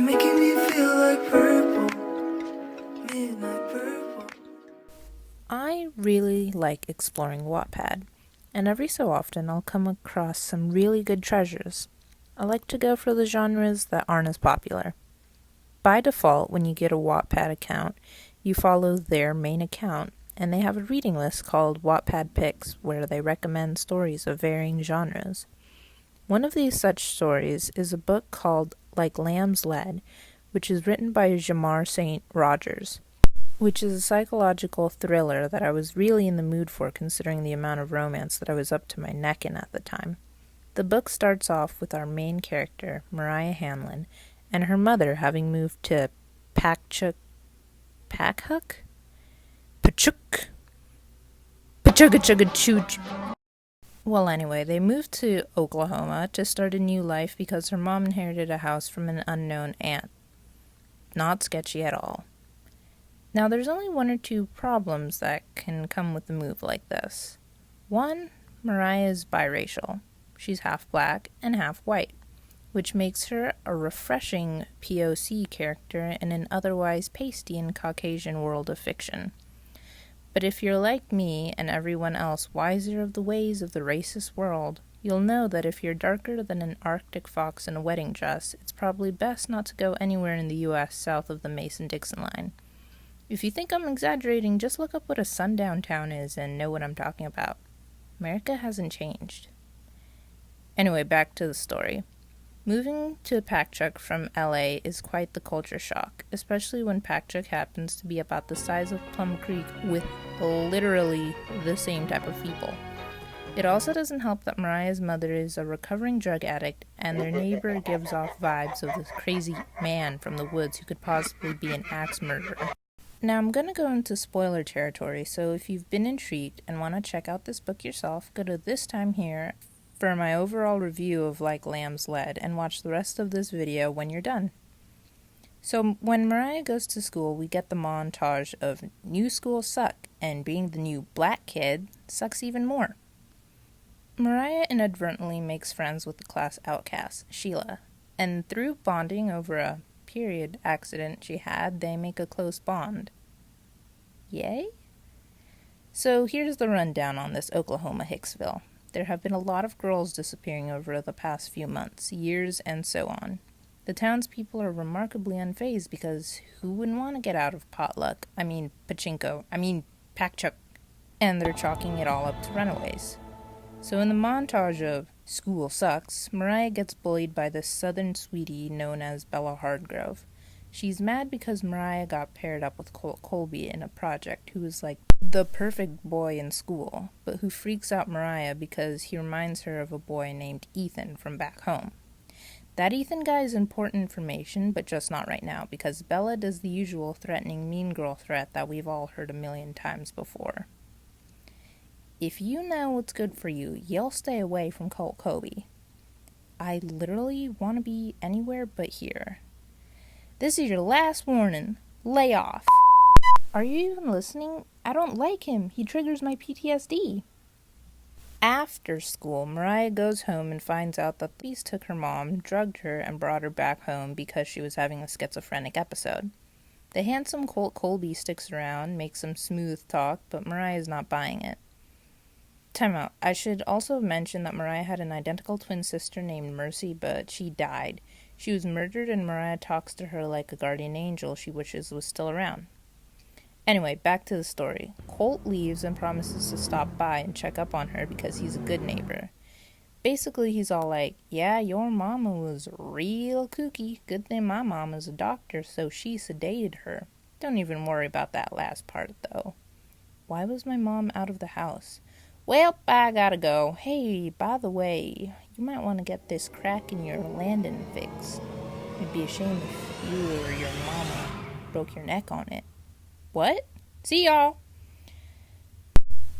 making me feel like purple, midnight purple. I really like exploring Wattpad, and every so often I'll come across some really good treasures. I like to go for the genres that aren't as popular. By default, when you get a Wattpad account, you follow their main account, and they have a reading list called Wattpad Picks, where they recommend stories of varying genres. One of these such stories is a book called Like Lamb's Lead, which is written by Jamar St. Rogers, which is a psychological thriller that I was really in the mood for considering the amount of romance that I was up to my neck in at the time. The book starts off with our main character, Mariah Hanlon, and her mother having moved to Pachuca? Pachuca? Well, anyway, they moved to Oklahoma to start a new life because her mom inherited a house from an unknown aunt. Not sketchy at all. Now, there's only one or two problems that can come with a move like this. One, Mariah is biracial. She's half black and half white, which makes her a refreshing POC character in an otherwise pasty and Caucasian world of fiction. But if you're like me and everyone else wiser of the ways of the racist world, you'll know that if you're darker than an Arctic fox in a wedding dress, it's probably best not to go anywhere in the U.S. south of the Mason-Dixon line. If you think I'm exaggerating, just look up what a sundown town is and know what I'm talking about. America hasn't changed. Anyway, back to the story. Moving to Pachuca from LA is quite the culture shock, especially when Pachuca happens to be about the size of Plum Creek with literally the same type of people. It also doesn't help that Mariah's mother is a recovering drug addict and their neighbor gives off vibes of this crazy man from the woods who could possibly be an axe murderer. Now I'm going to go into spoiler territory, so if you've been intrigued and want to check out this book yourself, go to this time here for my overall review of Like Lamb's Lead and watch the rest of this video when you're done. So when Mariah goes to school, we get the montage of new schools suck, and being the new black kid sucks even more. Mariah inadvertently makes friends with the class outcast, Sheila, and through bonding over a period accident she had, they make a close bond. Yay? So here's the rundown on this Oklahoma Hicksville. There have been a lot of girls disappearing over the past few months, years, and so on. The townspeople are remarkably unfazed because who wouldn't want to get out of Pachuca, and they're chalking it all up to runaways. So in the montage of School Sucks, Mariah gets bullied by this southern sweetie known as Bella Hardgrove. She's mad because Mariah got paired up with Colt Colby in a project who is like the perfect boy in school, but who freaks out Mariah because he reminds her of a boy named Ethan from back home. That Ethan guy is important information, but just not right now, because Bella does the usual threatening mean girl threat that we've all heard a million times before. If you know what's good for you, you'll stay away from Colt Colby. I literally want to be anywhere but here. This is your last warning. Lay off. Are you even listening? I don't like him. He triggers my PTSD. After school, Mariah goes home and finds out that the police took her mom, drugged her, and brought her back home because she was having a schizophrenic episode. The handsome Colt Colby sticks around, makes some smooth talk, but Mariah's not buying it. Time out. I should also mention that Mariah had an identical twin sister named Mercy, but she died. She was murdered, and Mariah talks to her like a guardian angel she wishes was still around. Anyway, back to the story. Colt leaves and promises to stop by and check up on her because he's a good neighbor. Basically, he's all like, yeah, your mama was real kooky. Good thing my mama's a doctor, so she sedated her. Don't even worry about that last part, though. Why was my mom out of the house? Well, I gotta go. Hey, by the way, you might want to get this crack in your landing fixed. It'd be a shame if you or your mama broke your neck on it. What? See y'all!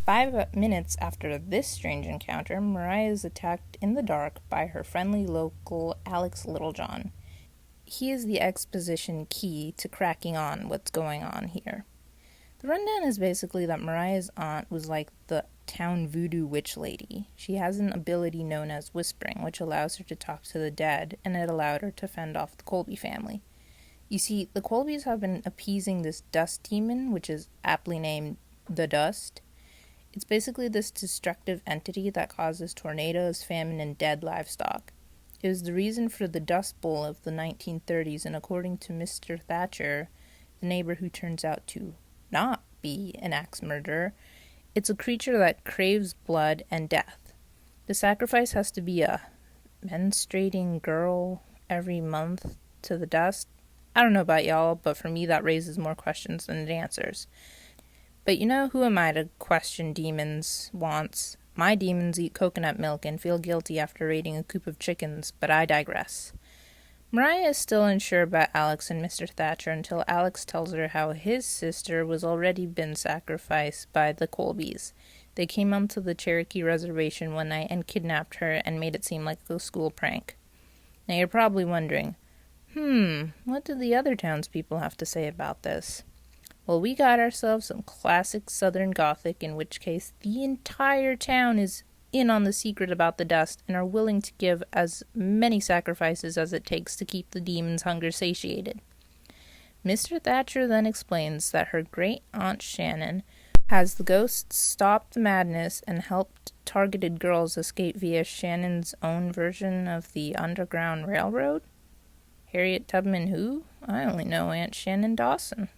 5 minutes after this strange encounter, Mariah is attacked in the dark by her friendly local Alex Littlejohn. He is the exposition key to cracking on what's going on here. The rundown is basically that Mariah's aunt was like the town voodoo witch lady. She has an ability known as whispering, which allows her to talk to the dead, and it allowed her to fend off the Colby family. You see, the Colbys have been appeasing this dust demon, which is aptly named the Dust. It's basically this destructive entity that causes tornadoes, famine, and dead livestock. It was the reason for the Dust Bowl of the 1930s, and according to Mr. Thatcher, the neighbor who turns out to not be an axe murderer, it's a creature that craves blood and death. The sacrifice has to be a menstruating girl every month to the dust. I don't know about y'all, but for me that raises more questions than it answers. But you know, who am I to question demons' wants? My demons eat coconut milk and feel guilty after raiding a coop of chickens, but I digress. Mariah is still unsure about Alex and Mr. Thatcher until Alex tells her how his sister was already been sacrificed by the Colbys. They came onto the Cherokee reservation one night and kidnapped her and made it seem like a school prank. Now you're probably wondering, what did the other townspeople have to say about this? Well, we got ourselves some classic Southern Gothic, in which case the entire town is in on the secret about the dust and are willing to give as many sacrifices as it takes to keep the demon's hunger satiated. Mr. Thatcher then explains that her great-aunt Shannon has the ghosts stop the madness and helped targeted girls escape via Shannon's own version of the Underground Railroad. Harriet Tubman who? I only know Aunt Shannon Dawson.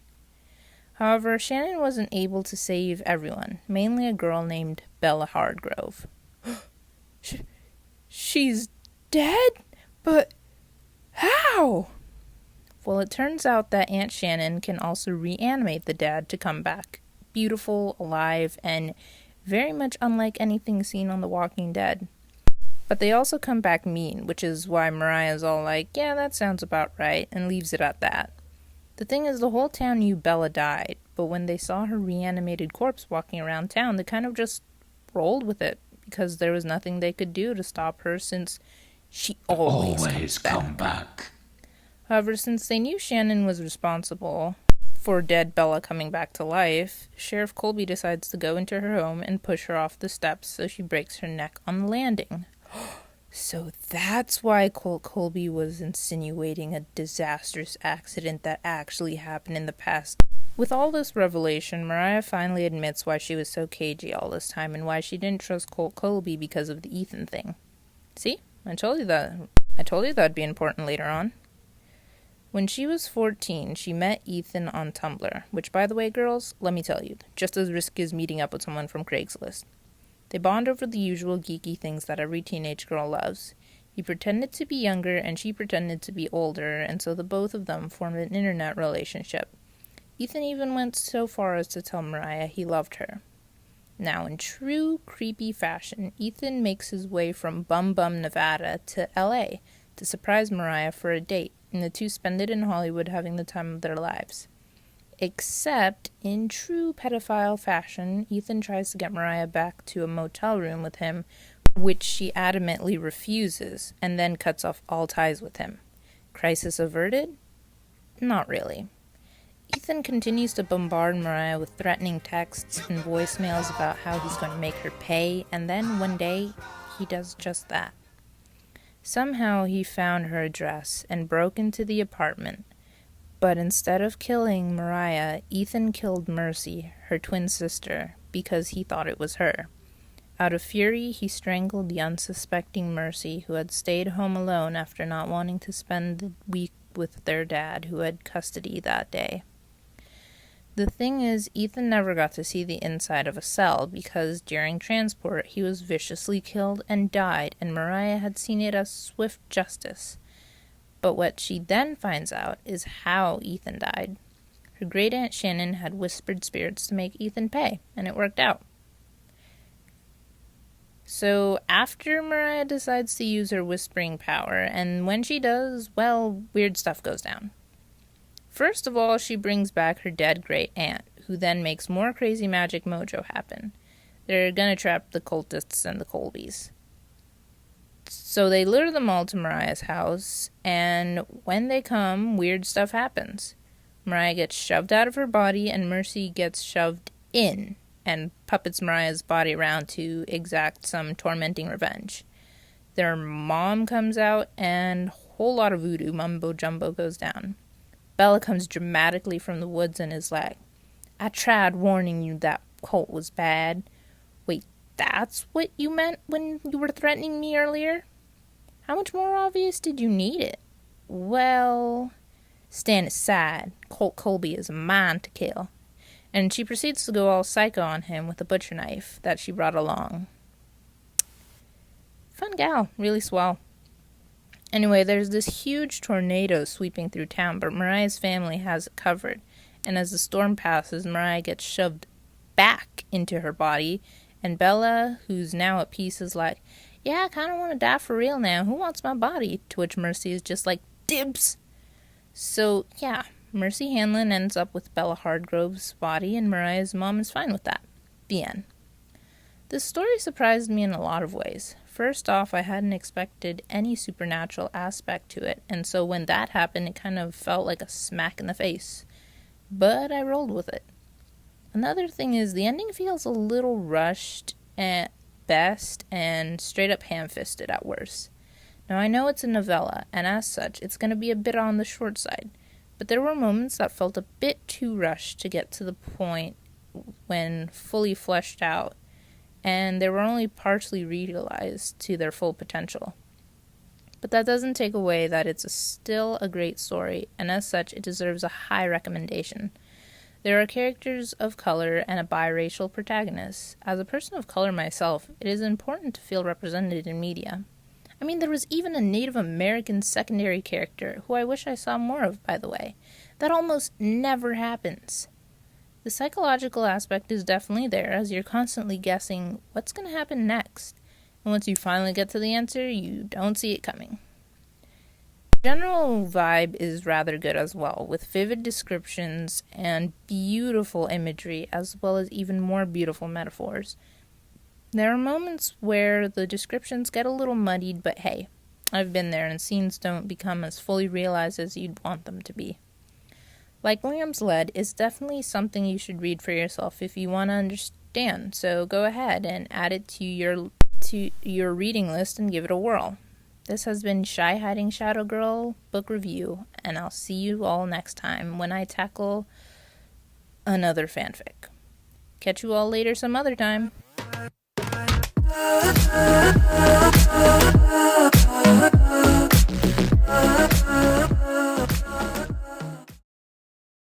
However, Shannon wasn't able to save everyone, mainly a girl named Bella Hardgrove. She's dead? But how? Well, it turns out that Aunt Shannon can also reanimate the dead to come back, beautiful, alive, and very much unlike anything seen on The Walking Dead. But they also come back mean, which is why Mariah's all like, yeah, that sounds about right, and leaves it at that. The thing is, the whole town knew Bella died, but when they saw her reanimated corpse walking around town, they kind of just rolled with it, because there was nothing they could do to stop her since she always come back. However, since they knew Shannon was responsible for dead Bella coming back to life, Sheriff Colby decides to go into her home and push her off the steps so she breaks her neck on the landing. So that's why Colt Colby was insinuating a disastrous accident that actually happened in the past. With all this revelation, Mariah finally admits why she was so cagey all this time and why she didn't trust Colt Colby because of the Ethan thing. See? I told you that'd be important later on. When she was 14, she met Ethan on Tumblr, which, by the way, girls, let me tell you, just as risky as meeting up with someone from Craigslist. They bond over the usual geeky things that every teenage girl loves. He pretended to be younger, and she pretended to be older, and so the both of them formed an internet relationship. Ethan even went so far as to tell Mariah he loved her. Now, in true creepy fashion, Ethan makes his way from Bum Bum, Nevada to LA to surprise Mariah for a date, and the two spend it in Hollywood having the time of their lives. Except, in true pedophile fashion, Ethan tries to get Mariah back to a motel room with him, which she adamantly refuses, and then cuts off all ties with him. Crisis averted? Not really. Ethan continues to bombard Mariah with threatening texts and voicemails about how he's going to make her pay, and then one day, he does just that. Somehow he found her address and broke into the apartment, but instead of killing Mariah, Ethan killed Mercy, her twin sister, because he thought it was her. Out of fury, he strangled the unsuspecting Mercy, who had stayed home alone after not wanting to spend the week with their dad, who had custody that day. The thing is, Ethan never got to see the inside of a cell because during transport he was viciously killed and died, and Mariah had seen it as swift justice. But what she then finds out is how Ethan died. Her great-aunt Shannon had whispered spirits to make Ethan pay, and it worked out. So after Mariah decides to use her whispering power, and when she does, well, weird stuff goes down. First of all, she brings back her dead great-aunt, who then makes more crazy magic mojo happen. They're gonna trap the cultists and the Colbys. So they lure them all to Mariah's house, and when they come, weird stuff happens. Mariah gets shoved out of her body, and Mercy gets shoved in, and puppets Mariah's body around to exact some tormenting revenge. Their mom comes out, and a whole lot of voodoo mumbo-jumbo goes down. Bella comes dramatically from the woods and is like, I tried warning you that Colt was bad. Wait, that's what you meant when you were threatening me earlier? How much more obvious did you need it? Well, stand aside. Colt Colby is mine to kill. And she proceeds to go all psycho on him with a butcher knife that she brought along. Fun gal, really swell. Anyway, there's this huge tornado sweeping through town, but Mariah's family has it covered. And as the storm passes, Mariah gets shoved back into her body, and Bella, who's now at peace, is like, yeah, I kind of want to die for real now. Who wants my body? To which Mercy is just like, dibs! So, yeah, Mercy Hanlon ends up with Bella Hardgrove's body, and Mariah's mom is fine with that. The end. This story surprised me in a lot of ways. First off, I hadn't expected any supernatural aspect to it, and so when that happened, it kind of felt like a smack in the face. But I rolled with it. Another thing is the ending feels a little rushed at best and straight up ham-fisted at worst. Now I know it's a novella, and as such, it's going to be a bit on the short side, but there were moments that felt a bit too rushed to get to the point when fully fleshed out, and they were only partially realized to their full potential. But that doesn't take away that it's still a great story, and as such, it deserves a high recommendation. There are characters of color and a biracial protagonist. As a person of color myself, it is important to feel represented in media. I mean, there was even a Native American secondary character, who I wish I saw more of, by the way. That almost never happens. The psychological aspect is definitely there, as you're constantly guessing what's going to happen next. And once you finally get to the answer, you don't see it coming. The general vibe is rather good as well, with vivid descriptions and beautiful imagery, as well as even more beautiful metaphors. There are moments where the descriptions get a little muddied, but hey, I've been there, and scenes don't become as fully realized as you'd want them to be. Like Lamb's Lead is definitely something you should read for yourself if you want to understand, so go ahead and add it to your reading list and give it a whirl. This has been ShyHidingShadowGirl book review, and I'll see you all next time when I tackle another fanfic. Catch you all later some other time. Ah, ah, ah, ah, ah, ah.